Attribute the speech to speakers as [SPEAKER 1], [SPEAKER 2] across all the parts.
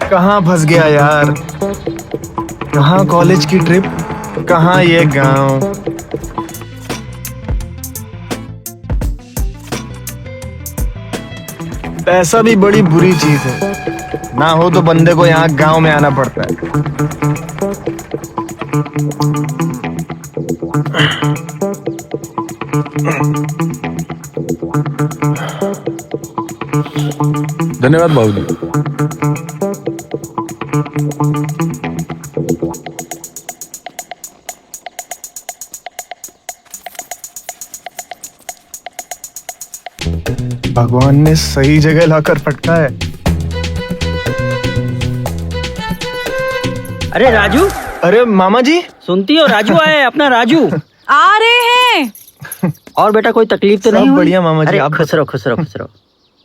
[SPEAKER 1] कहाँ फंस गया यार, कहाँ कॉलेज की ट्रिप, कहाँ ये गांव। पैसा भी बड़ी बुरी चीज है, ना हो तो बंदे को यहाँ गांव में आना पड़ता है।
[SPEAKER 2] धन्यवाद बाबूजी।
[SPEAKER 1] भगवान ने सही जगह लाकर पटका है।
[SPEAKER 3] अरे राजू,
[SPEAKER 1] अरे मामा जी,
[SPEAKER 3] सुनती हो राजू आए, अपना राजू
[SPEAKER 4] आ रहे हैं।
[SPEAKER 3] और बेटा कोई तकलीफ तो
[SPEAKER 1] सब
[SPEAKER 3] नहीं हुई?
[SPEAKER 1] बढ़िया मामा जी,
[SPEAKER 3] अरे
[SPEAKER 1] आप
[SPEAKER 3] खुश रहो खुश रहो खुश रहो।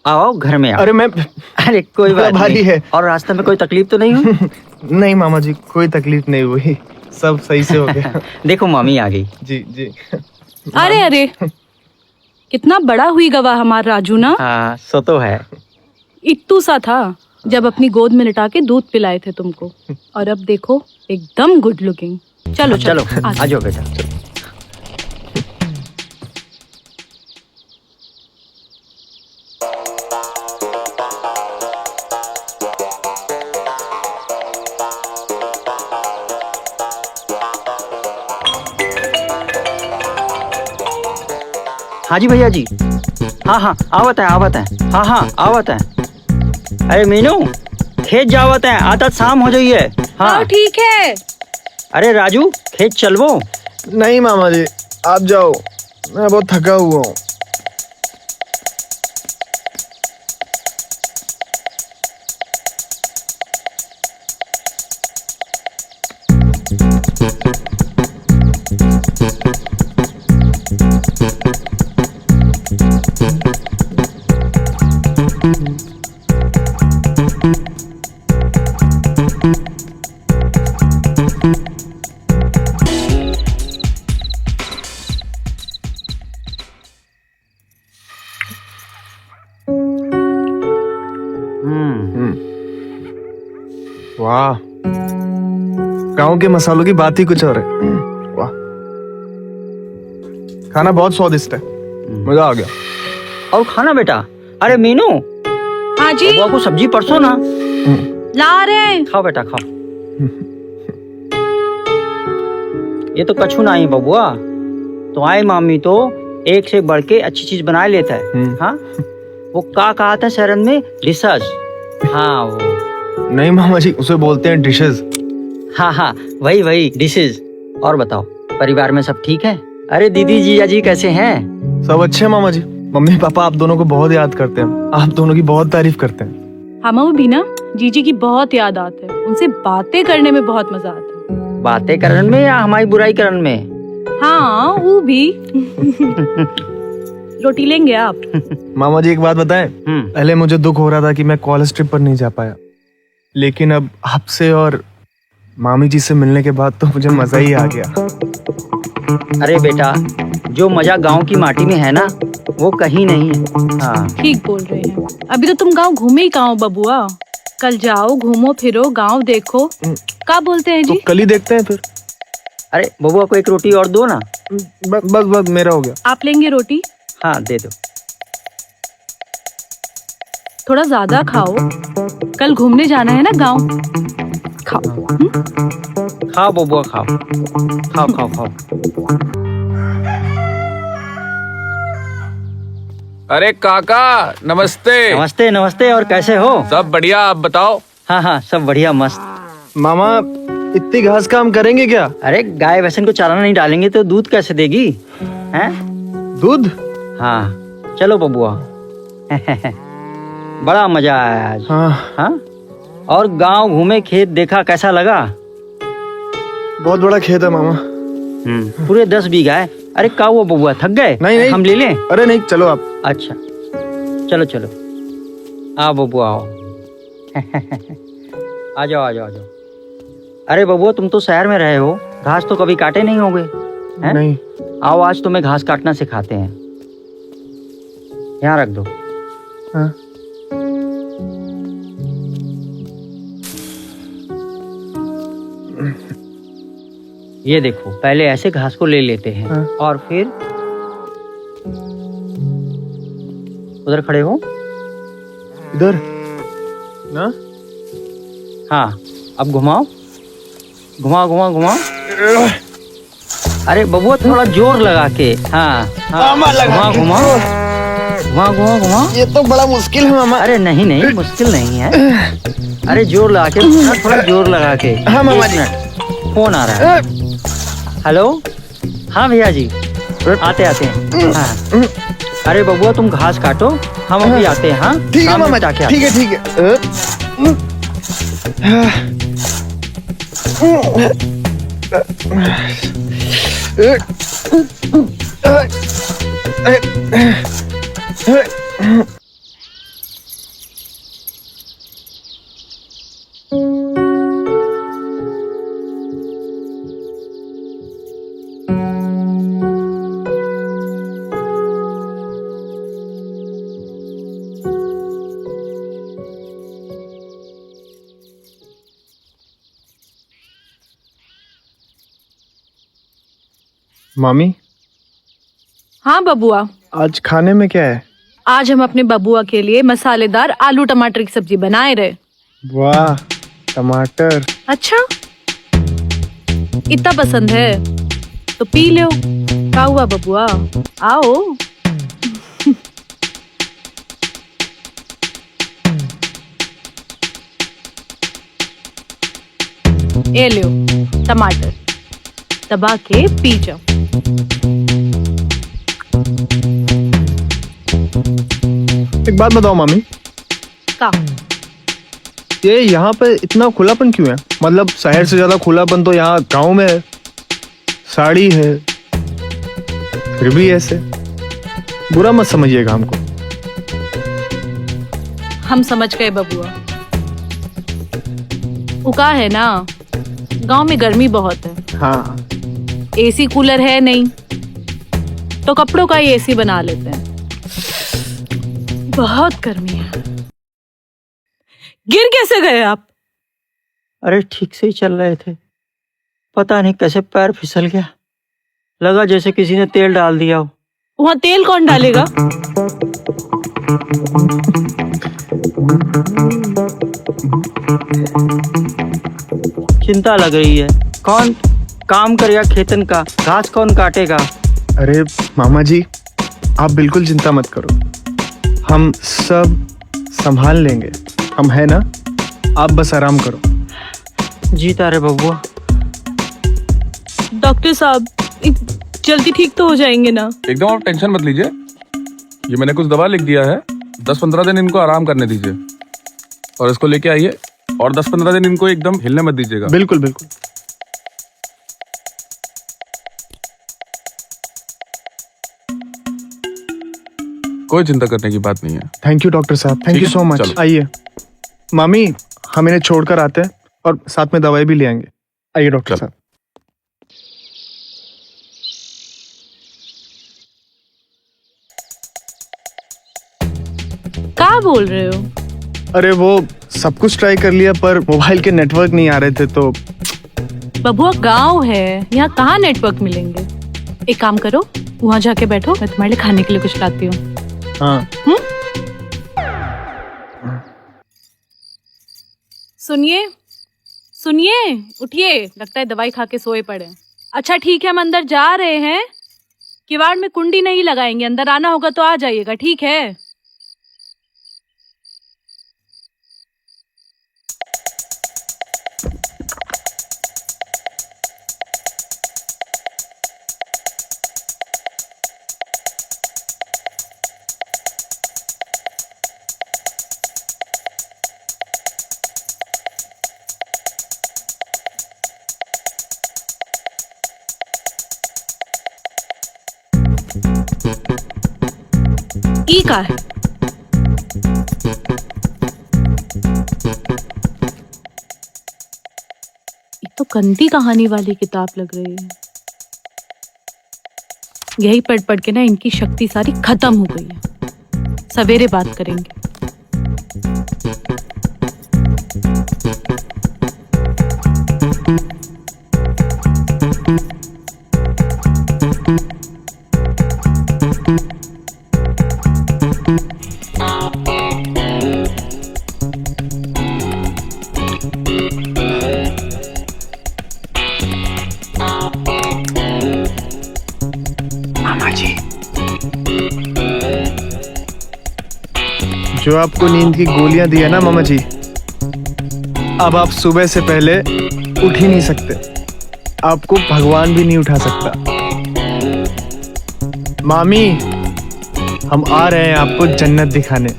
[SPEAKER 3] आओ घर में आओ।
[SPEAKER 1] अरे मैं
[SPEAKER 3] अरे कोई बात
[SPEAKER 1] भारी
[SPEAKER 3] नहीं
[SPEAKER 1] है।
[SPEAKER 3] और रास्ते में कोई तकलीफ तो नहीं हुई?
[SPEAKER 1] नहीं मामा जी, कोई तकलीफ नहीं हुई, सब सही से हो गया।
[SPEAKER 3] देखो मामी आ गई।
[SPEAKER 1] जी जी।
[SPEAKER 4] अरे अरे, कितना बड़ा हुई गवा हमारा राजू ना।
[SPEAKER 3] हाँ सो तो है।
[SPEAKER 4] इत्तू सा था जब अपनी गोद में लिटा के दूध पिलाए थे तुमको, और अब देखो एकदम गुड लुकिंग। चलो
[SPEAKER 3] चलो
[SPEAKER 4] आ जाओ।
[SPEAKER 3] आ जाओ बेटा। हाँ जी भैया जी, हाँ हाँ आवत है आवत है, हाँ हाँ आवत है। अरे मीनू खेत जावत है, आता शाम हो जाइए। हाँ
[SPEAKER 4] ठीक है।
[SPEAKER 3] अरे राजू खेत चलवो।
[SPEAKER 1] नहीं मामा जी, आप जाओ, मैं बहुत थका हुआ हूँ। वाह, गांव के मसालों की बात ही कुछ और है। वाह, खाना बहुत स्वादिष्ट है, मजा आ गया।
[SPEAKER 3] और खाना बेटा। अरे मीनू,
[SPEAKER 4] हाँ जी,
[SPEAKER 3] बबुआ को सब्जी परसों ना।
[SPEAKER 4] ला रहे हैं।
[SPEAKER 3] खाओ बेटा खाओ। ये तो कछु नहीं बबुआ, तो आए मामी तो एक से बढ़ के अच्छी चीज बना लेता है। हाँ वो का कहा था शरण में, डिशेस। हाँ वो
[SPEAKER 1] नहीं मामा जी, उसे बोलते हैं डिशेस।
[SPEAKER 3] हाँ हाँ वही वही डिशेस। और बताओ परिवार में सब ठीक है? अरे दीदी जीजा जी कैसे हैं?
[SPEAKER 1] सब अच्छे हैं मामा जी। मम्मी पापा आप दोनों को बहुत याद करते हैं, आप दोनों की बहुत तारीफ करते हैं।
[SPEAKER 4] हमें भी ना जीजी की बहुत याद आती है, उनसे बातें करने में बहुत मजा आता है।
[SPEAKER 3] बातें करने में या हमारी बुराई करने में?
[SPEAKER 4] हाँ वो भी। रोटी लेंगे आप?
[SPEAKER 1] मामा जी एक बात बताएं, पहले मुझे दुख हो रहा था कि मैं कॉलेज ट्रिप पर नहीं जा पाया, लेकिन अब आपसे और मामी जी से मिलने के बाद तो मुझे मजा ही आ गया।
[SPEAKER 3] अरे बेटा, जो मजा गांव की माटी में है ना, वो कहीं नहीं है। हाँ
[SPEAKER 4] ठीक बोल रहे हैं। अभी तो तुम गांव घूमे ही कहाँ हो बबुआ? कल जाओ, घूमो फिरो, गांव देखो। क्या बोलते हैं जी?
[SPEAKER 1] तो कल ही देखते हैं फिर।
[SPEAKER 3] अरे बबुआ को एक रोटी और दो ना।
[SPEAKER 1] बस बस बस, मेरा हो गया।
[SPEAKER 4] आप लेंगे रोटी?
[SPEAKER 3] हाँ दे दो।
[SPEAKER 4] थोड़ा ज्यादा खाओ, कल घूमने जाना है ना गांव। खाओ।
[SPEAKER 3] खाओ बबुआ खाओ, खाओ खाओ खाओ।
[SPEAKER 2] अरे काका नमस्ते।
[SPEAKER 3] नमस्ते नमस्ते, और कैसे हो?
[SPEAKER 2] सब बढ़िया, आप बताओ।
[SPEAKER 3] हाँ हाँ सब बढ़िया मस्त।
[SPEAKER 1] मामा इतनी घास काम करेंगे क्या?
[SPEAKER 3] अरे गाय भैंसन को चाराना नहीं डालेंगे तो दूध कैसे देगी? हैं?
[SPEAKER 1] दूध?
[SPEAKER 3] हाँ चलो बबुआ। बड़ा मजा आया आज। हाँ? और गांव घूमे, खेत देखा, कैसा लगा?
[SPEAKER 1] बहुत बड़ा खेत है मामा।
[SPEAKER 3] पूरे 10 बीघा है। अरे क्या हुआ बबुआ, थक गए?
[SPEAKER 1] नहीं नहीं,
[SPEAKER 3] हम ले लें?
[SPEAKER 1] अरे नहीं, चलो आप।
[SPEAKER 3] अच्छा चलो चलो, आओ बबुआ आओ। आ जाओ आ जाओ आ जाओ। अरे बबुआ तुम तो शहर में रहे हो, घास तो कभी काटे नहीं होंगे?
[SPEAKER 1] नहीं।
[SPEAKER 3] आओ आज तुम्हें घास काटना सिखाते हैं। यहाँ रख दो।
[SPEAKER 1] हाँ।
[SPEAKER 3] ये देखो, पहले ऐसे घास को ले लेते हैं
[SPEAKER 1] हाँ।
[SPEAKER 3] और फिर उधर खड़े हो।
[SPEAKER 1] इधर ना।
[SPEAKER 3] हाँ, अब घुमाओ घुमाओ घुमाओ घुमाओ। अरे बबुआ थोड़ा जोर लगा के। हाँ हाँ, घुमाओ घुमाओ घुमाओ घुमाओ घुमाओ।
[SPEAKER 1] ये तो बड़ा मुश्किल है मामा।
[SPEAKER 3] अरे नहीं नहीं, मुश्किल नहीं है। अरे जोर लगा के, थोड़ा जोर लगा के।
[SPEAKER 1] हाँ मामा जी।
[SPEAKER 3] फोन आ रहा है। हेलो, हाँ भैया जी, आते आते हैं। हाँ। अरे बबुआ तुम घास काटो, हम अभी आते हैं। हाँ
[SPEAKER 1] ठीक है
[SPEAKER 3] शाम में
[SPEAKER 1] मामा
[SPEAKER 3] जाके
[SPEAKER 1] जी,
[SPEAKER 3] आते
[SPEAKER 1] ठीक है ठीक है। मामी,
[SPEAKER 4] हाँ बबुआ,
[SPEAKER 1] आज खाने में क्या है?
[SPEAKER 4] आज हम अपने बबुआ के लिए मसालेदार आलू टमाटर की सब्जी बनाए रहे।
[SPEAKER 1] वाह, टमाटर।
[SPEAKER 4] अच्छा, इतना पसंद है तो पी लो। क्या हुआ बबुआ, आओ। ये लो टमाटर, दबा के पी जाओ।
[SPEAKER 1] एक बात बताओ मामी,
[SPEAKER 4] का
[SPEAKER 1] ये यहाँ पे इतना खुलापन क्यों है? मतलब शहर से ज्यादा खुलापन तो यहाँ गांव में है। साड़ी है, फिर भी ऐसे। बुरा मत समझिएगा हमको।
[SPEAKER 4] हम समझ गए बबुआ। उका है ना, गांव में गर्मी बहुत है।
[SPEAKER 1] हाँ,
[SPEAKER 4] एसी कूलर है नहीं, तो कपड़ों का ही एसी बना लेते हैं। बहुत गर्मी है। गिर कैसे गए आप?
[SPEAKER 3] अरे ठीक से ही चल रहे थे, पता नहीं कैसे पैर फिसल गया। लगा जैसे किसी ने तेल डाल दिया हो।
[SPEAKER 4] वहां तेल कौन डालेगा?
[SPEAKER 3] चिंता लग रही है, कौन काम करेगा खेतन का, घास कौन काटेगा।
[SPEAKER 1] अरे मामा जी, आप बिल्कुल चिंता मत करो, हम सब संभाल लेंगे। हम है ना, आप बस आराम करो।
[SPEAKER 3] जीता रे बबुआ।
[SPEAKER 4] डॉक्टर साहब, जल्दी ठीक तो हो जाएंगे ना?
[SPEAKER 2] एकदम आप टेंशन मत लीजिए। ये मैंने कुछ दवा लिख दिया है, 10-15 दिन इनको आराम करने दीजिए और इसको लेके आइए। और 10-15 दिन इनको एकदम हिलने मत दीजिएगा।
[SPEAKER 1] बिल्कुल बिल्कुल।
[SPEAKER 2] कोई चिंता करने की बात नहीं है।
[SPEAKER 1] थैंक यू डॉक्टर साहब, थैंक
[SPEAKER 2] ठीक
[SPEAKER 1] यू
[SPEAKER 2] है,
[SPEAKER 1] सो मच।
[SPEAKER 2] चलो।
[SPEAKER 1] आइए मामी, हम इन्हें छोड़कर आते हैं और साथ में दवाई भी ले आएंगे। आइए डॉक्टर
[SPEAKER 2] चलो।
[SPEAKER 1] साहब।
[SPEAKER 4] क्या बोल रहे हो?
[SPEAKER 1] अरे वो सब कुछ ट्राई कर लिया पर मोबाइल के नेटवर्क नहीं आ रहे थे तो।
[SPEAKER 4] बबुआ गांव है, यहाँ कहाँ नेटवर्क मिलेंगे। एक काम करो, वहां जाके बैठो, मैं तुम्हारे लिए खाने के लिए कुछ लाती हूँ।
[SPEAKER 1] हाँ,
[SPEAKER 4] सुनिए सुनिए, उठिए, लगता है दवाई खा के सोए पड़े। अच्छा ठीक है, हम अंदर जा रहे हैं। किवाड़ में कुंडी नहीं लगाएंगे, अंदर आना होगा तो आ जाइएगा, ठीक है? ई का है? ये तो गंदी कहानी वाली किताब लग रही है। यही पढ़ पढ़ के ना इनकी शक्ति सारी खत्म हो गई है। सवेरे बात करेंगे।
[SPEAKER 1] जो आपको नींद की गोलियां दी है ना मामा जी, अब आप सुबह से पहले उठ ही नहीं सकते। आपको भगवान भी नहीं उठा सकता। मामी, हम आ रहे हैं आपको जन्नत दिखाने।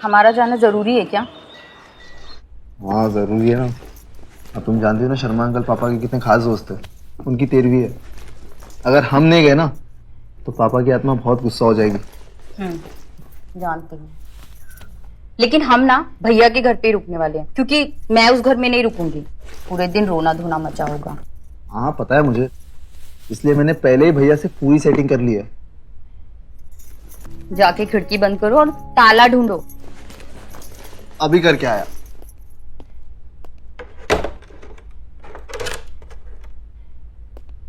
[SPEAKER 5] हमारा जाना जरूरी है क्या?
[SPEAKER 6] हाँ ज़रूरी है ना। अब तुम जानती हो ना शर्मा अंकल पापा के कितने खास दोस्त हैं। उनकी 13वीं है। अगर हम नहीं गए ना तो पापा की आत्मा बहुत गुस्सा हो जाएगी।
[SPEAKER 5] जानती हूँ, लेकिन हम ना भैया के घर पे ही रुकने वाले हैं, क्योंकि मैं उस घर में नहीं रुकूंगी। पूरे दिन रोना धोना मचा होगा।
[SPEAKER 6] हाँ पता है मुझे, इसलिए मैंने पहले ही भैया से पूरी सेटिंग कर ली है।
[SPEAKER 5] जाके खिड़की बंद करो और ताला ढूंढो।
[SPEAKER 6] अभी करके आया।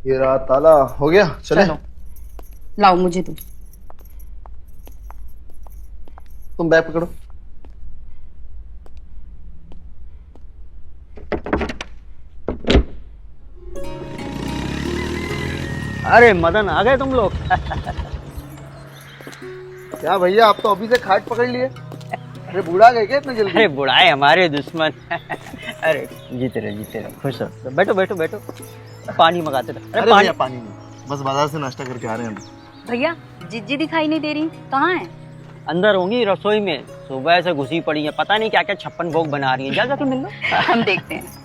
[SPEAKER 6] ये रहा ताला। हो गया, चले।
[SPEAKER 5] चलो लाओ मुझे तुम।
[SPEAKER 6] तुम बैग पकड़ो।
[SPEAKER 3] अरे मदन, आ गए तुम लोग?
[SPEAKER 6] क्या भैया, आप तो अभी से खाट पकड़ लिए। अरे बूढ़ा गए क्या इतना जल्दी?
[SPEAKER 3] अरे बुढ़ाए हमारे दुश्मन। अरे जीते रहो, खुश रहो। बैठो बैठो बैठो, पानी मंगाते रहो।
[SPEAKER 6] अरे भैया पानी नहीं, बस बाजार से नाश्ता करके आ रहे हैं हम।
[SPEAKER 5] भैया जिज्जी दिखाई नहीं दे रही, कहाँ है?
[SPEAKER 3] अंदर होंगी रसोई में, सुबह से घुसी पड़ी है, पता नहीं क्या क्या 56 भोग बना रही है। जा जाके मिल लो।
[SPEAKER 5] हम देखते हैं।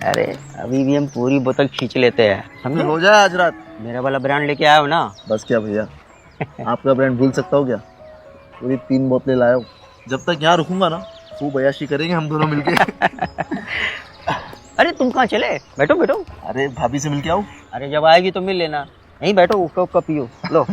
[SPEAKER 3] अरे अभी भी हम पूरी बोतल खींच लेते हैं, समझे?
[SPEAKER 6] हो जाए आज रात।
[SPEAKER 3] मेरा वाला ब्रांड लेके आए हो ना?
[SPEAKER 6] बस क्या भैया, आपका ब्रांड भूल सकता हूँ क्या? पूरी 3 बोतलें लाया हूँ। जब तक यहाँ रुकूंगा ना खूब अय्याशी करेंगे हम दोनों मिलके।
[SPEAKER 3] अरे तुम कहाँ चले? बैठो बैठो।
[SPEAKER 6] अरे भाभी से मिलके आओ।
[SPEAKER 3] अरे जब आएगी तो मिल लेना। नहीं बैठो, उक्का उक्का पियो। लो।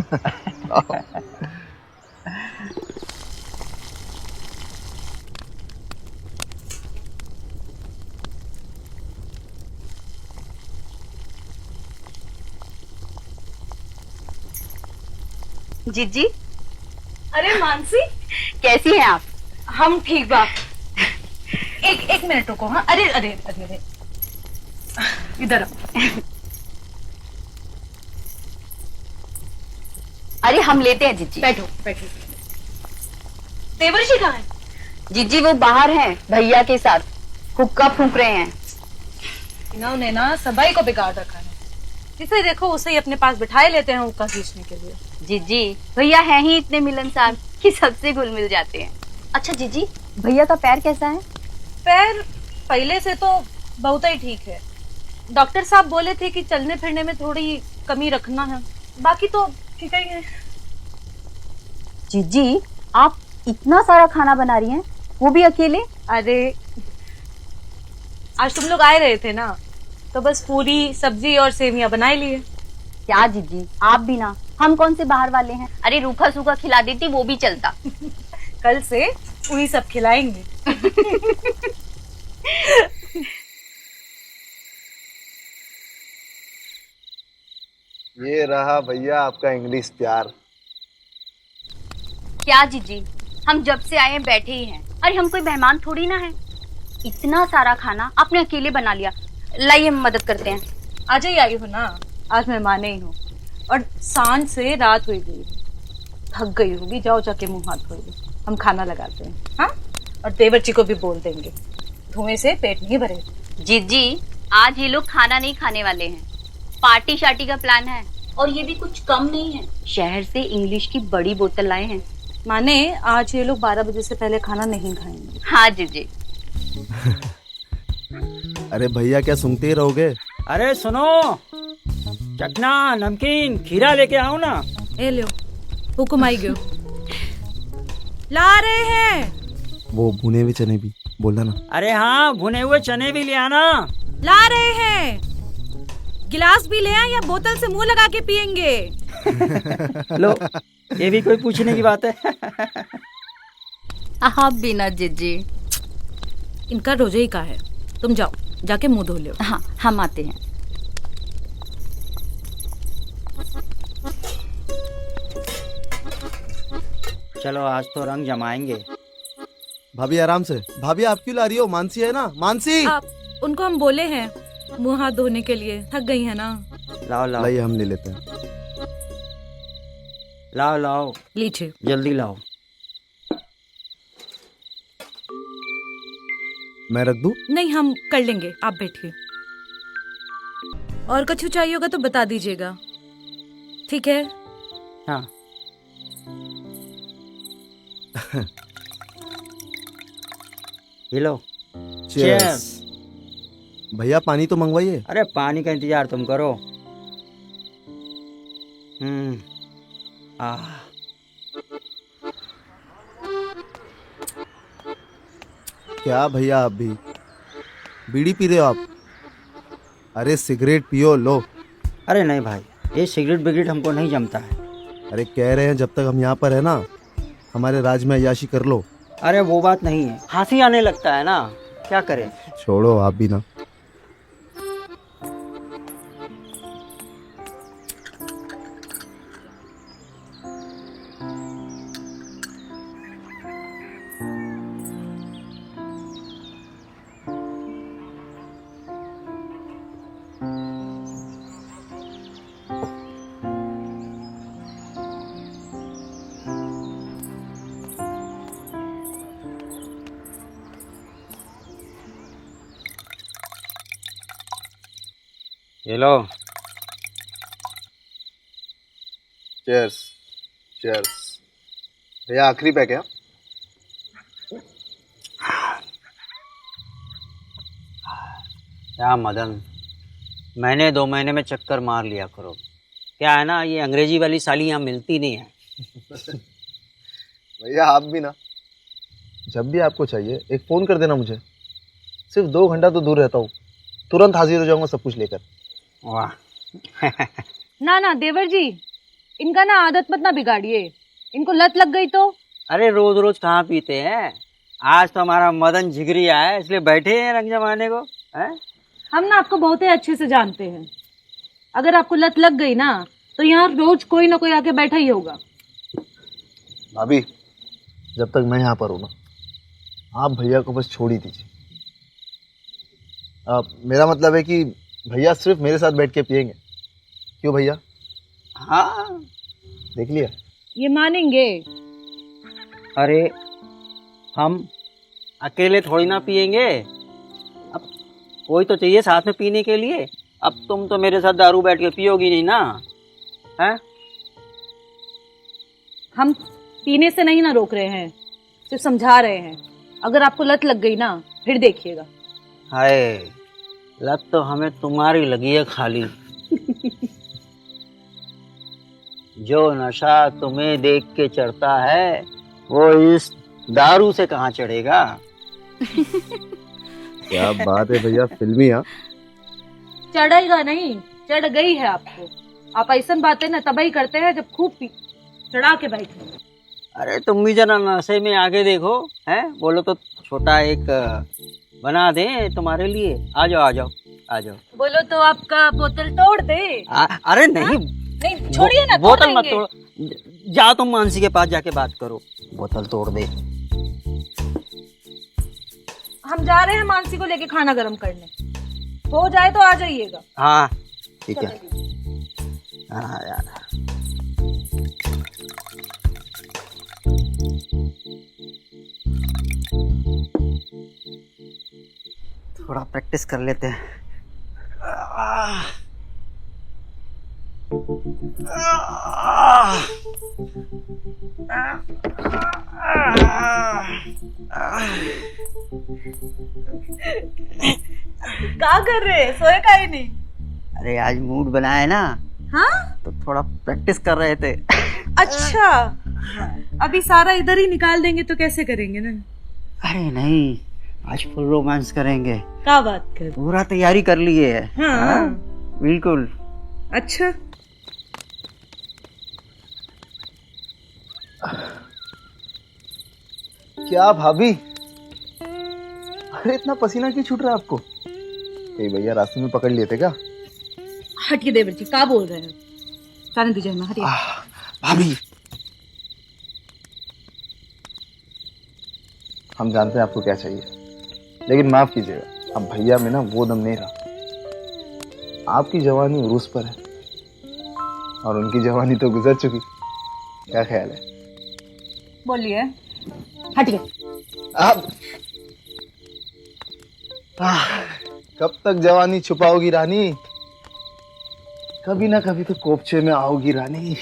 [SPEAKER 5] जिज्जी,
[SPEAKER 4] अरे मानसी,
[SPEAKER 5] कैसी हैं आप?
[SPEAKER 4] हम ठीक बा। एक मिनट रुको। हाँ, अरे अरे अरे अरे, इधर आओ।
[SPEAKER 5] अरे हम लेते हैं जिज्जी।
[SPEAKER 4] बैठो बैठो। देवर्षि कहाँ है?
[SPEAKER 5] जिज्जी वो बाहर हैं भैया के साथ, हुक्का फूंक रहे हैं।
[SPEAKER 4] इन्होंने ना सबाई को बिगाड़ रखा है। जिसे देखो उसे ही अपने पास बिठाए लेते हैं हुक्का खींचने के लिए।
[SPEAKER 5] जिज्जी भैया हैं ही इतने मिलनसार कि सबसे घुल मिल जाते हैं। अच्छा जिज्जी, भैया का पैर कैसा है?
[SPEAKER 4] पैर पहले से तो बहुत ही ठीक है। डॉक्टर साहब बोले थे कि चलने फिरने में थोड़ी कमी रखना है, बाकी तो ठीक ही है।
[SPEAKER 5] जिज्जी आप इतना सारा खाना बना रही हैं, वो भी अकेले?
[SPEAKER 4] अरे आज तुम लोग आए रहे थे ना, तो बस पूरी सब्जी और सेवियां बनाई लिए।
[SPEAKER 5] क्या जिज्जी, आप भी ना, हम कौन से बाहर वाले हैं? अरे रूखा सूखा खिला देती वो भी चलता।
[SPEAKER 4] कल से वही सब खिलाएंगे।
[SPEAKER 6] ये रहा भैया आपका इंग्लिश प्यार।
[SPEAKER 5] क्या जिज्जी, हम जब से आए हैं बैठे ही हैं। अरे हम कोई मेहमान थोड़ी ना है। इतना सारा खाना आपने अकेले बना लिया। लाइए हम मदद करते हैं।
[SPEAKER 4] आज ही आई हो ना, आज मेहमान ही हूँ और सांझ से रात हुई गई, थक गई होगी। जाओ जाके मुंह हाथ धो लो, हम खाना लगाते हैं। हाँ, और देवर्ची को भी बोल देंगे, धुएं से पेट नहीं भरेगा।
[SPEAKER 5] जिज्जी आज ये लोग खाना नहीं खाने वाले हैं, पार्टी शार्टी का प्लान है। और ये भी कुछ कम नहीं है, शहर से इंग्लिश की बड़ी बोतल लाए हैं।
[SPEAKER 4] माने आज ये लोग 12 बजे से पहले खाना नहीं खाएंगे।
[SPEAKER 5] हाँ जिज्जी।
[SPEAKER 6] अरे भैया क्या सुनते ही रहोगे?
[SPEAKER 3] अरे सुनो, चखना नमकीन खीरा लेके आओ ना।
[SPEAKER 4] ए लो, हुकुम आई गयो, ला रहे हैं।
[SPEAKER 6] वो भुने हुए चने भी बोलना ना।
[SPEAKER 3] अरे हाँ, भुने हुए चने भी ले आना।
[SPEAKER 4] ला रहे हैं। गिलास भी ले आए या बोतल से मुंह लगा के पियेंगे?
[SPEAKER 3] लो, ये भी कोई पूछने की बात है?
[SPEAKER 5] आप भी ना जिज्जी।
[SPEAKER 4] इनका रोजे ही का है। तुम जाओ, जाके मुंह धो लो।
[SPEAKER 5] हाँ हम आते हैं।
[SPEAKER 3] चलो आज तो रंग जमाएंगे।
[SPEAKER 6] भाभी आराम से। भाभी आप क्यों ला रही हो? मानसी है ना, मानसी।
[SPEAKER 4] आप उनको हम बोले हैं मुंह हाथ धोने के लिए, थक गई है ना।
[SPEAKER 3] लाओ लाओ
[SPEAKER 6] लाइए हम ले लेते हैं।
[SPEAKER 3] लाओ लाओ,
[SPEAKER 4] लीजिए।
[SPEAKER 3] जल्दी लाओ।
[SPEAKER 6] मैं रख दूं?
[SPEAKER 4] नहीं, हम कर लेंगे, आप बैठिए। और कुछ चाहिए होगा तो बता दीजिएगा, ठीक है?
[SPEAKER 3] हाँ ये लो।
[SPEAKER 6] Cheers। भैया पानी तो मंगवाइए।
[SPEAKER 3] अरे पानी का इंतजार तुम करो। आ
[SPEAKER 6] क्या भैया आप भी बीड़ी पी रहे हो आप? अरे सिगरेट पियो, लो।
[SPEAKER 3] अरे नहीं भाई, ये सिगरेट बिगरेट हमको नहीं जमता है।
[SPEAKER 6] अरे कह रहे हैं जब तक हम यहाँ पर है ना, हमारे राज में अय्याशी कर लो।
[SPEAKER 3] अरे वो बात नहीं है, हंसी आने लगता है ना, क्या करें।
[SPEAKER 6] छोड़ो आप भी ना।
[SPEAKER 3] ये लो।
[SPEAKER 6] चीयर्स। चीयर्स। भैया आखिरी पैक है।
[SPEAKER 3] क्या मदन, महीने 2 महीने में चक्कर मार लिया करो। क्या है ना, ये अंग्रेजी वाली साली यहाँ मिलती नहीं है।
[SPEAKER 6] भैया आप भी ना, जब भी आपको चाहिए एक फोन कर देना मुझे। सिर्फ 2 घंटा तो दूर रहता हूँ, तुरंत हाजिर हो जाऊंगा सब कुछ लेकर।
[SPEAKER 3] वाह।
[SPEAKER 4] ना ना देवर जी, इनका ना आदत मत ना बिगाड़िए, इनको लत लग गई तो।
[SPEAKER 3] अरे रोज रोज कहाँ पीते हैं, आज तो हमारा मदन जिगरी आया है इसलिए बैठे हैं रंग जमाने को है?
[SPEAKER 4] हम ना आपको बहुत ही अच्छे से जानते हैं, अगर आपको लत लग गई ना तो यहाँ रोज कोई ना कोई आके बैठा ही होगा।
[SPEAKER 6] भाभी जब तक मैं यहाँ पर हूँ ना, आप भैया को बस छोड़ ही दीजिए। मेरा मतलब है कि भैया सिर्फ मेरे साथ बैठ के पियेंगे। क्यों भैया?
[SPEAKER 3] हाँ
[SPEAKER 6] देख लिया।
[SPEAKER 4] ये मानेंगे?
[SPEAKER 3] अरे हम अकेले थोड़ी ना पियेंगे, अब कोई तो चाहिए साथ में पीने के लिए। अब तुम तो मेरे साथ दारू बैठ के पियोगी नहीं ना, हैं?
[SPEAKER 4] हम पीने से नहीं ना रोक रहे हैं, सिर्फ समझा रहे हैं। अगर आपको लत लग गई ना फिर देखिएगा।
[SPEAKER 3] हाय, लत तो हमें तुम्हारी लगी है खाली। जो नशा तुम्हें देख के चढ़ता है वो इस दारू से कहाँ चढ़ेगा।
[SPEAKER 6] क्या बात है भैया, फिल्मी। हाँ
[SPEAKER 4] चढ़ेगा नहीं, चढ़ गई है आपको। आप ऐसा बातें ना तभी करते हैं जब खूब चढ़ा के बैठे।
[SPEAKER 3] अरे तुम भी जरा नशे में आगे देखो, हैं? बोलो तो छोटा एक बना दे तुम्हारे लिए। आ जाओ आ जाओ आ जाओ।
[SPEAKER 4] बोलो तो आपका बोतल तोड़ दे।
[SPEAKER 3] अरे नहीं,
[SPEAKER 4] नहीं छोड़िए ना,
[SPEAKER 3] बोतल मत तोड़। जाओ तुम मानसी के पास जाके बात करो, बोतल तोड़ दे।
[SPEAKER 4] हम जा रहे हैं मानसी को लेके खाना गर्म करने, हो जाए तो आ जाइएगा।
[SPEAKER 3] हाँ ठीक है। हाँ यार, थोड़ा प्रैक्टिस कर लेते हैं।
[SPEAKER 4] क्या कर रहे हैं, सोए का ही नहीं?
[SPEAKER 3] अरे आज मूड बना है ना,
[SPEAKER 4] हाँ
[SPEAKER 3] तो थोड़ा प्रैक्टिस कर रहे थे।
[SPEAKER 4] अच्छा, अभी सारा इधर ही निकाल देंगे तो कैसे करेंगे ना?
[SPEAKER 3] अरे नहीं, आज फुल रोमांस करेंगे।
[SPEAKER 4] क्या बात कर?
[SPEAKER 3] पूरा तैयारी कर लिए है।
[SPEAKER 4] हाँ।
[SPEAKER 3] बिल्कुल।
[SPEAKER 4] अच्छा,
[SPEAKER 6] क्या भाभी, अरे इतना पसीना क्यों छूट रहा है आपको? कहीं भैया रास्ते में पकड़ लिए थे क्या?
[SPEAKER 4] हटिए देवर जी, क्या बोल रहे हैं? जाने दीजिए हमें, हटिए।
[SPEAKER 6] भाभी हम जानते हैं आपको क्या चाहिए, लेकिन माफ कीजिएगा, अब भैया में ना वो दम नहीं रहा। आपकी जवानी उरूस पर है और उनकी जवानी तो गुजर चुकी। क्या ख्याल है?
[SPEAKER 4] बोलिए। हटिए।
[SPEAKER 6] आप कब तक जवानी छुपाओगी रानी? कभी ना कभी तो कोपचे में आओगी रानी।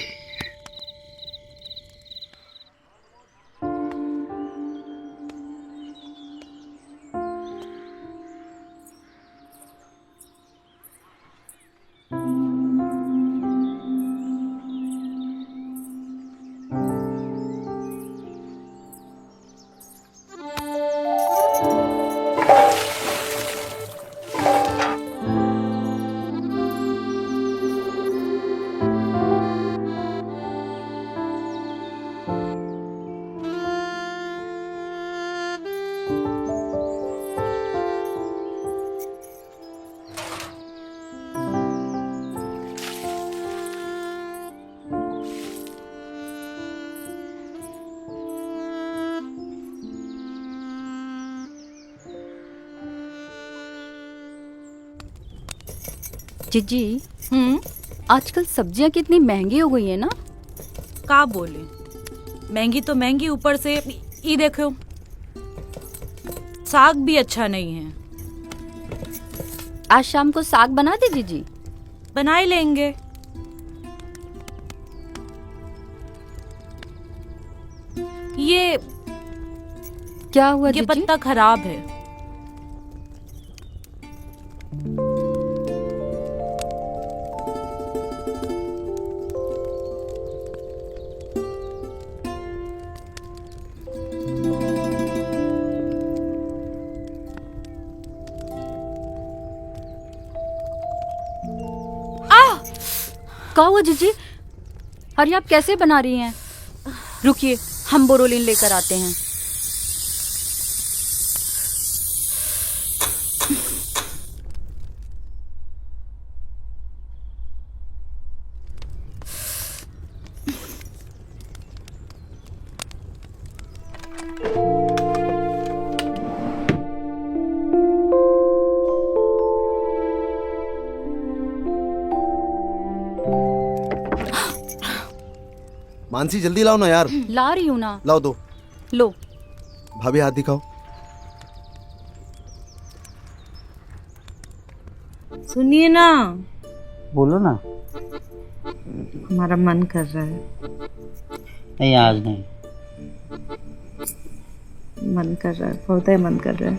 [SPEAKER 5] जीजी, आजकल सब्जियां कितनी महंगी हो गई है ना।
[SPEAKER 4] का बोले, महंगी तो महंगी, ऊपर से ये देखो साग भी अच्छा नहीं है।
[SPEAKER 5] आज शाम को साग बना दे जीजी।
[SPEAKER 4] बना ही लेंगे। ये
[SPEAKER 5] क्या हुआ
[SPEAKER 4] ये
[SPEAKER 5] जीजी?
[SPEAKER 4] पत्ता खराब है।
[SPEAKER 5] क्या हुआ जीजी? अरे आप कैसे बना रही हैं? रुकिए, हम बोरोलिन लेकर आते हैं।
[SPEAKER 6] मानसी जल्दी लाओ ना यार।
[SPEAKER 5] ला रही हूँ ना।
[SPEAKER 6] लाओ दो।
[SPEAKER 5] लो।
[SPEAKER 6] भाभी हाथ दिखाओ।
[SPEAKER 4] सुनिए ना।
[SPEAKER 3] बोलो ना।
[SPEAKER 4] हमारा मन कर रहा है।
[SPEAKER 3] नहीं, आज नहीं।
[SPEAKER 4] मन कर रहा है, बहुत ही मन कर रहा है।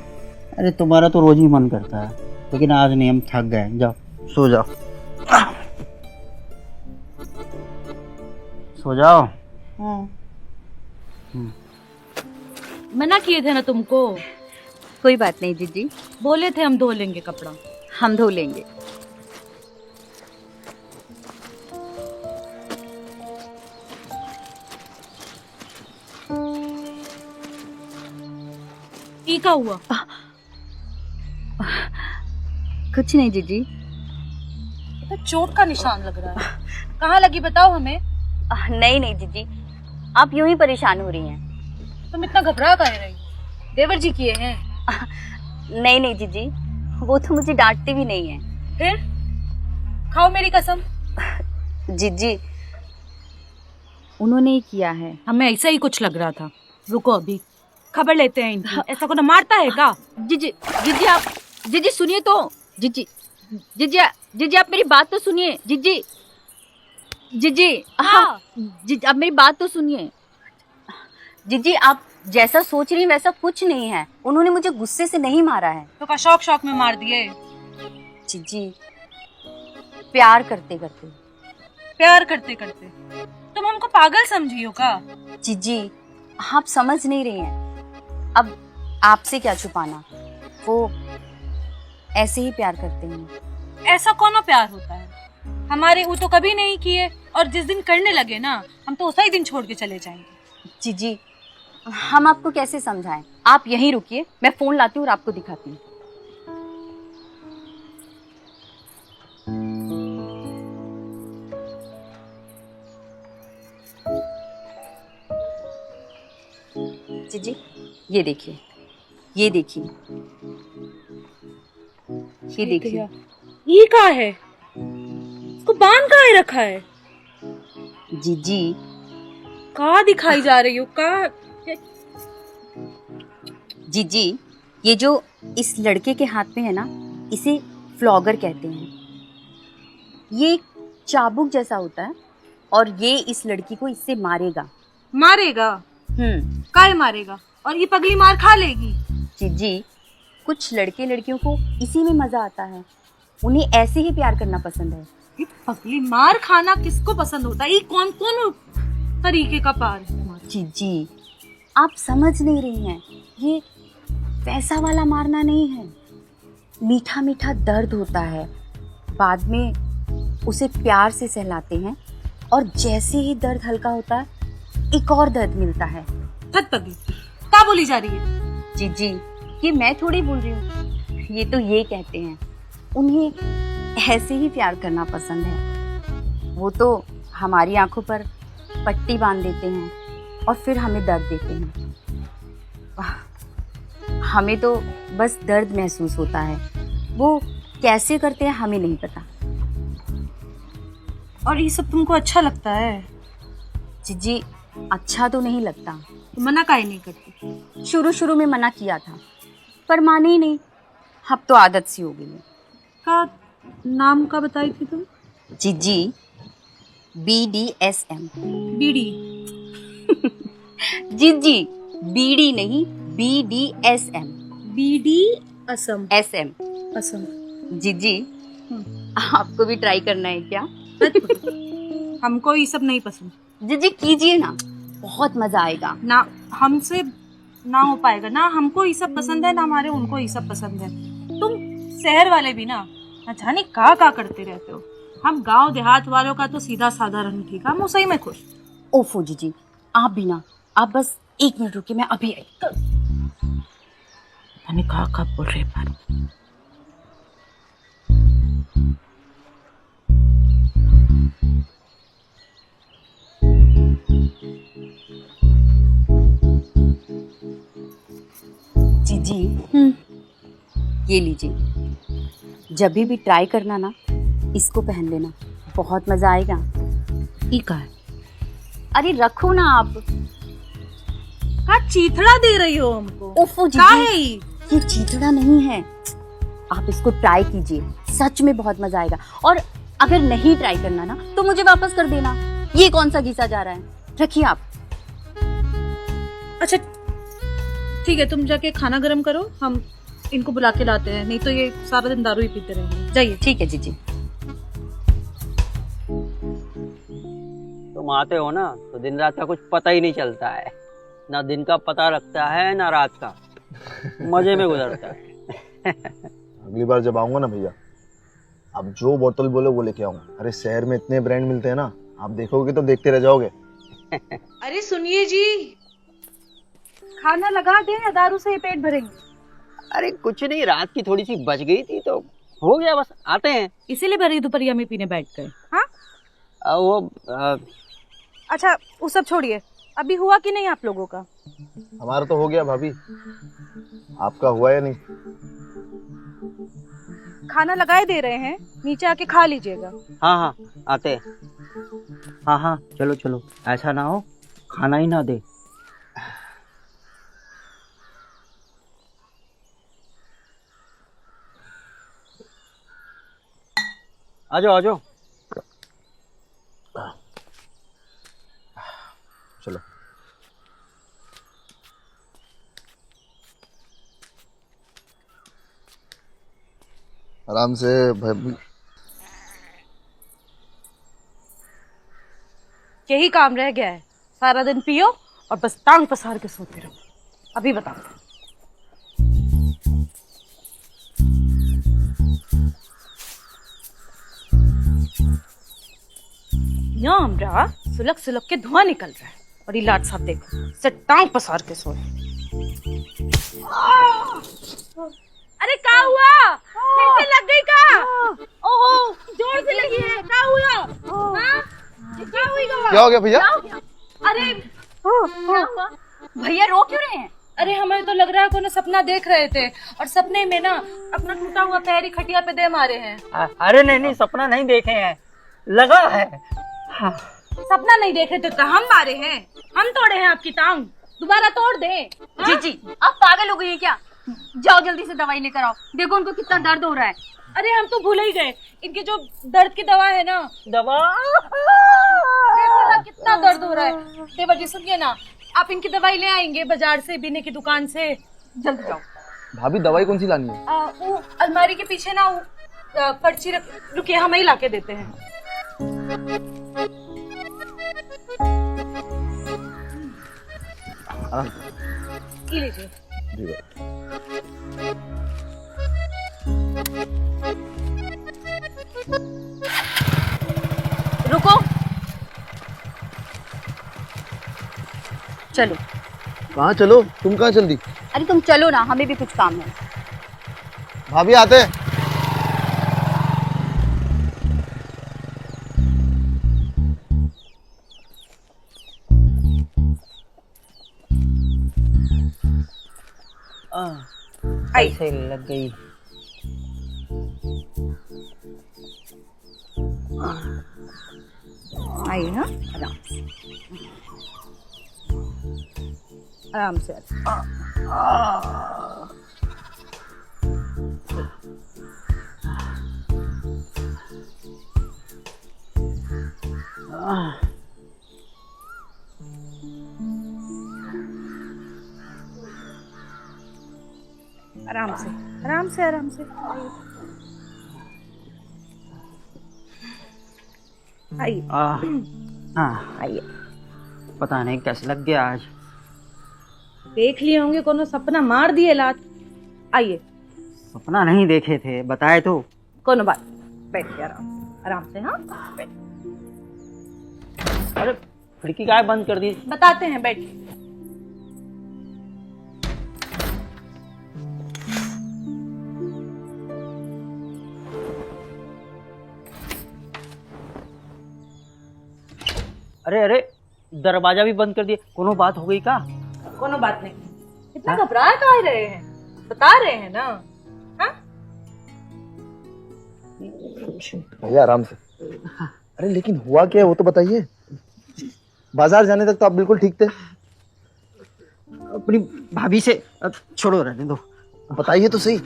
[SPEAKER 3] अरे तुम्हारा तो रोज ही मन करता है, लेकिन आज नहीं, हम थक गए। जाओ सो जाओ, सो जाओ।
[SPEAKER 4] मना किए थे ना तुमको।
[SPEAKER 5] कोई बात नहीं जीजी,
[SPEAKER 4] बोले थे हम धो लेंगे कपड़ा।
[SPEAKER 5] हम धो लेंगे।
[SPEAKER 4] ई का हुआ?
[SPEAKER 5] कुछ नहीं जीजी।
[SPEAKER 4] तो चोट का निशान लग रहा है। कहाँ लगी बताओ हमें।
[SPEAKER 5] नहीं नहीं जीजी, आप यूं ही परेशान हो रही हैं।
[SPEAKER 4] तुम इतना घबरा काहे रही? देवर जी किए हैं?
[SPEAKER 5] नहीं नहीं जीजी, वो तो मुझे डांटते भी नहीं है।
[SPEAKER 4] फिर खाओ मेरी कसम।
[SPEAKER 5] जीजी, उन्होंने ही किया है।
[SPEAKER 4] हमें ऐसा ही कुछ लग रहा था। रुको अभी खबर लेते हैं इनकी। ऐसा को ना मारता है का?
[SPEAKER 5] जीजी जीजी आप जीजी सुनिए तो। जीजी जीजी जीजी आप मेरी बात तो सुनिए। जीजी जीजी हाँ जीजी आप मेरी बात तो सुनिए। जीजी आप जैसा सोच रही हैं वैसा कुछ नहीं है। उन्होंने मुझे गुस्से से नहीं मारा है।
[SPEAKER 4] तो का शौक शौक में मार दिए?
[SPEAKER 5] जीजी प्यार करते करते।
[SPEAKER 4] प्यार करते करते? तुम हमको पागल समझी हो का?
[SPEAKER 5] जीजी आप समझ नहीं रही हैं। अब आपसे क्या छुपाना, वो ऐसे ही प्यार करते हैं।
[SPEAKER 4] ऐसा कौन प्यार होता है? हमारे वो तो कभी नहीं किए, और जिस दिन करने लगे ना हम तो उसी दिन छोड़ के चले जाएंगे।
[SPEAKER 5] जीजी हम आपको कैसे समझाएं? आप यहीं रुकिए, मैं फोन लाती हूँ और आपको दिखाती हूँ। जीजी ये देखिए, ये देखिए, ये देखिए।
[SPEAKER 4] ये का है? इसको बांध का है रखा है?
[SPEAKER 5] जीजी,
[SPEAKER 4] का दिखाई जा रही हो का?
[SPEAKER 5] जीजी, ये जो इस लड़के के हाथ में है ना, इसे फ्लॉगर कहते हैं। ये एक चाबुक जैसा होता है और ये इस लड़की को इससे मारेगा।
[SPEAKER 4] मारेगा? काय मारेगा? और ये पगली मार खा लेगी?
[SPEAKER 5] जीजी, कुछ लड़के लड़कियों को इसी में मजा आता है, उन्हें ऐसे ही प्यार करना पसंद है।
[SPEAKER 4] ये पगली मार खाना किसको पसंद होता है? ये कौन कौन तरीके का प्यार है?
[SPEAKER 5] जीजी, आप समझ नहीं रही हैं, ये वैसा वाला मारना नहीं है, मीठा मीठा दर्द होता है। बाद में उसे प्यार से सहलाते हैं और जैसे ही दर्द हल्का होता है, एक और दर्द मिलता है।
[SPEAKER 4] थक पगली, क्या बोली जा रही है?
[SPEAKER 5] जीजी, ये मैं थोड़ी बोल रही हूँ, ये तो ये कहते हैं, उन्हें ऐसे ही प्यार करना पसंद है। वो तो हमारी आंखों पर पट्टी बांध देते हैं और फिर हमें दर्द देते हैं। हमें तो बस दर्द महसूस होता है, वो कैसे करते हैं हमें नहीं पता।
[SPEAKER 4] और ये सब तुमको अच्छा लगता है?
[SPEAKER 5] जीजी, अच्छा तो नहीं लगता।
[SPEAKER 4] तो मना काहे नहीं करती?
[SPEAKER 5] शुरू शुरू में मना किया था, पर माने ही नहीं। अब तो आदत सी हो गई है।
[SPEAKER 4] का नाम का बताई थी तुम?
[SPEAKER 5] जीजी, BDSM।
[SPEAKER 4] बीड़ी?
[SPEAKER 5] जीजी, बीड़ी नहीं, BDSM।
[SPEAKER 4] बीडी असम?
[SPEAKER 5] SM।
[SPEAKER 4] असम।
[SPEAKER 5] जीजी, आपको भी ट्राई करना है क्या?
[SPEAKER 4] हमको ये सब नहीं पसंद।
[SPEAKER 5] जीजी कीजिए ना, बहुत मजा आएगा।
[SPEAKER 4] ना हमसे ना हो पाएगा ना, हमको ये सब पसंद है ना हमारे उनको ये सब पसंद है। तुम शहर वाले भी ना जाने का करते रहते हो। हम गांव देहात वालों का तो सीधा साधारण ठीक है, हम उसी में खुश।
[SPEAKER 5] ओफो जीजी, आप भी ना, आप बस 1 मिनट रुकिए, मैं अभी आई।
[SPEAKER 4] मैंने कहा बोल रहे पर
[SPEAKER 5] जीजी, ये लीजिए, जब भी ट्राई करना ना, इसको पहन लेना, बहुत मजा आएगा।
[SPEAKER 4] ई का है?
[SPEAKER 5] अरे रखो ना आप।
[SPEAKER 4] का चीथड़ा दे रही हो हमको?
[SPEAKER 5] ओफो
[SPEAKER 4] का है
[SPEAKER 5] जीजी, ये चीथड़ा नहीं है, आप इसको ट्राई कीजिए, सच में बहुत मजा आएगा। और अगर नहीं ट्राई करना ना, तो मुझे वापस कर देना। ये कौन सा घिसा जा रहा है, रखिए आप।
[SPEAKER 4] अच्छा ठीक है, तुम जाके खाना गर्म करो, हम इनको बुला के लाते हैं, नहीं तो ये सारा दिन दारू ही पीते रहेंगे। जाइए।
[SPEAKER 5] ठीक है जीजी।
[SPEAKER 3] तुम आते हो ना तो दिन रात का कुछ पता ही नहीं चलता है, ना दिन का पता लगता है ना रात का, मजे में गुजरता है।
[SPEAKER 6] अगली बार जब आऊंगा ना भैया, आप जो बोतल बोले वो लेके आऊंगा। अरे शहर में इतने ब्रांड मिलते हैं ना, आप देखोगे तो देखते रह जाओगे।
[SPEAKER 4] अरे सुनिए जी, खाना लगा दे या दारू से ही पेट भरेंगे?
[SPEAKER 3] अरे कुछ नहीं, रात की थोड़ी सी बच गई थी तो हो गया, बस आते हैं।
[SPEAKER 4] इसीलिए भरी दोपहरिया में पीने बैठ गए? हाँ अच्छा वो सब छोड़िए, अभी हुआ कि नहीं आप लोगों का?
[SPEAKER 6] हमारा तो हो गया भाभी, आपका हुआ या नहीं?
[SPEAKER 4] खाना लगाए दे रहे हैं, नीचे आके खा लीजिएगा।
[SPEAKER 3] हाँ हाँ आते हैं। हाँ हाँ चलो चलो, ऐसा ना हो खाना ही ना दे। आ जाओ आ जाओ।
[SPEAKER 6] चलो आराम से भाभी।
[SPEAKER 4] यही काम रह गया है, सारा दिन पियो और बस टांग पसार के सोते रहो। अभी बताओ। हमरा सुलग सुलग के धुआं निकल रहा है और ये लाट साहब देखो से टांग पसार के सोए। अरे क्या हुआ? फिर से लग गई का? ओहो जोर से लगी है, क्या हुआ? हाँ? क्या हुई?
[SPEAKER 6] क्या हो गया भैया?
[SPEAKER 5] अरे क्या हुआ? भैया रो क्यों रहे हैं?
[SPEAKER 4] अरे हमें तो लग रहा है कोई सपना देख रहे थे और सपने में ना अपना टूटा हुआ पैर ही खटिया पे दे मारे हैं।
[SPEAKER 3] अरे नहीं नहीं, सपना नहीं देखे हैं, लगा है। हाँ।
[SPEAKER 4] सपना नहीं देखे थे तो हम मारे हैं, हम तोड़े हैं आपकी टांग, दोबारा तोड़ दे।
[SPEAKER 5] जीजी आप पागल हो गई हैं क्या? जाओ जल्दी से दवाई लेकर आओ, देखो उनको कितना दर्द हो रहा है।
[SPEAKER 4] अरे हम तो भूल ही गए, इनकी जो दर्द की दवा है ना,
[SPEAKER 3] दवा
[SPEAKER 4] देखो ना कितना दर्द हो रहा है। देवर जी सुनिए ना, आप इनकी दवाई ले आएंगे बाजार से, बीने की दुकान से, जल्दी जाओ।
[SPEAKER 6] भाभी दवाई कौन सी लानी है?
[SPEAKER 4] वो अलमारी के पीछे ना पर्ची रुकिए, हम ही लाके देते हैं। ये लीजिए।
[SPEAKER 6] जी बात।
[SPEAKER 5] रुको, चलो।
[SPEAKER 6] कहाँ चलो? तुम कहाँ चल दी?
[SPEAKER 5] अरे तुम चलो ना, हमें भी कुछ काम है।
[SPEAKER 6] भाभी आते हैं।
[SPEAKER 3] ऐसे लग गई।
[SPEAKER 5] आइए ना, आराम से आराम से। आराम से आराम से आराम से। आइए
[SPEAKER 3] हाँ,
[SPEAKER 5] आइए।
[SPEAKER 3] पता नहीं कैसे लग गया आज।
[SPEAKER 4] देख लिए होंगे कोनो सपना मार दिए लात। आइए।
[SPEAKER 3] सपना नहीं देखे थे, बताए तो।
[SPEAKER 4] कोनो बात, बैठिए आराम से। हाँ बैठ।
[SPEAKER 3] अरे खिड़की काय बंद कर दी?
[SPEAKER 4] बताते हैं, बैठिए।
[SPEAKER 3] अरे अरे, दरवाजा भी बंद कर दिए। कोनो बात हो गई का?
[SPEAKER 4] कोनो बात नहीं। इतना घबरा काहे रहे हैं, बता रहे हैं ना। हाँ
[SPEAKER 6] भैया आराम से। अरे लेकिन हुआ क्या है वो तो बताइए। बाजार जाने तक तो आप बिल्कुल ठीक थे।
[SPEAKER 3] अपनी भाभी से अब छोड़ो, रहने दो।
[SPEAKER 6] बताइए तो सही।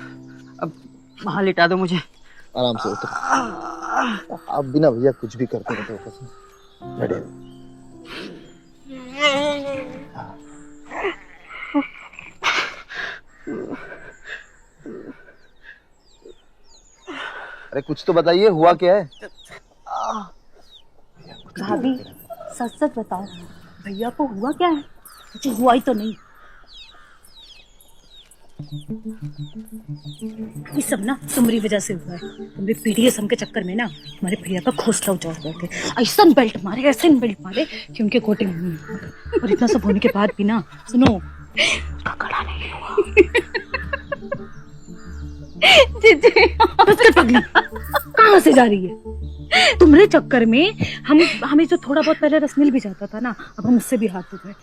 [SPEAKER 3] अब वहां लिटा दो मुझे।
[SPEAKER 6] आराम से उतर। आप बिना भैया कुछ भी करते रहते हो कसम। बैठे। अरे कुछ तो बताइए, हुआ क्या है?
[SPEAKER 5] भाभी सच सच बताओ, भैया को हुआ क्या है? कुछ हुआ ही तो नहीं।
[SPEAKER 7] ये सब ना तुम्हारी वजह से हुआ है। तुम्हारे पीडीएसएम के चक्कर में ना हमारे भैया का घोंसला उजाड़ गए थे। ऐसा बेल्ट मारे, ऐसे बेल्ट मारे कि उनके गोटे मुंह में। और इतना सब होने के बाद भी ना, सुनो, कड़ा नहीं हुआ। पगली कहाँ से जा रही है? तुम्हारे चक्कर में हमें जो थोड़ा बहुत पहले रस मिल भी जाता था ना, अब हम उससे भी हाथ धो गए।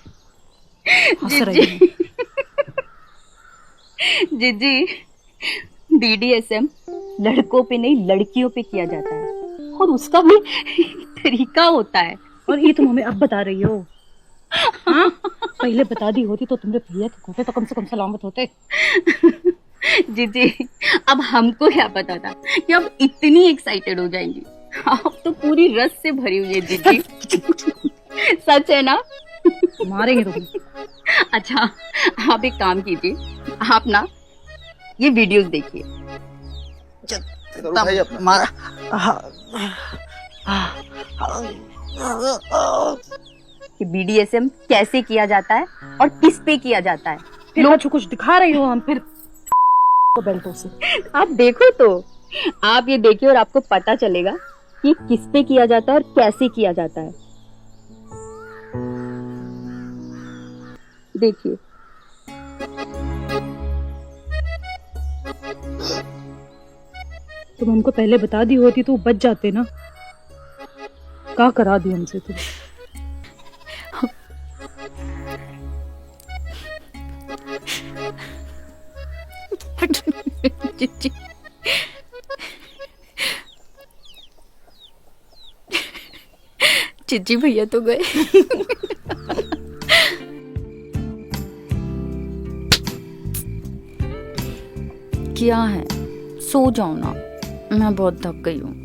[SPEAKER 7] हंस रही है।
[SPEAKER 5] जीजी, बीडीएसएम लड़कों पे नहीं लड़कियों पे किया जाता है, और उसका भी तरीका होता है।
[SPEAKER 7] और ये तुम हमें अब बता रही हो? हाँ? पहले बता दी होती तो तुम्हारे भैया के घोटे तो कम से कम सलामत होते।
[SPEAKER 5] जीजी, अब हमको क्या पता था कि अब इतनी एक्साइटेड हो जाएंगी। आप तो पूरी रस से भरी हुई है जीजी। सच है ना?
[SPEAKER 7] मारेंगे तुम।
[SPEAKER 5] अच्छा, आप एक काम कीजिए, आप ना ये वीडियोस देखिए।
[SPEAKER 6] उठाइए अपना।
[SPEAKER 5] कि बीडीएसएम कैसे किया जाता है और किस पे किया जाता है।
[SPEAKER 7] फिर आज कुछ दिखा रही हो हम फिर बेल्टों से।
[SPEAKER 5] आप देखो तो, आप ये देखिए और आपको पता चलेगा कि किस पे किया जाता है और कैसे किया जाता है। देखिए।
[SPEAKER 7] तुम हमको पहले बता दी होती तो बच जाते ना। क्या करा दी हमसे तुम?
[SPEAKER 5] जिज्जी भैया तो गए। क्या है, सो जाओ ना, मैं बहुत थक गई हूँ।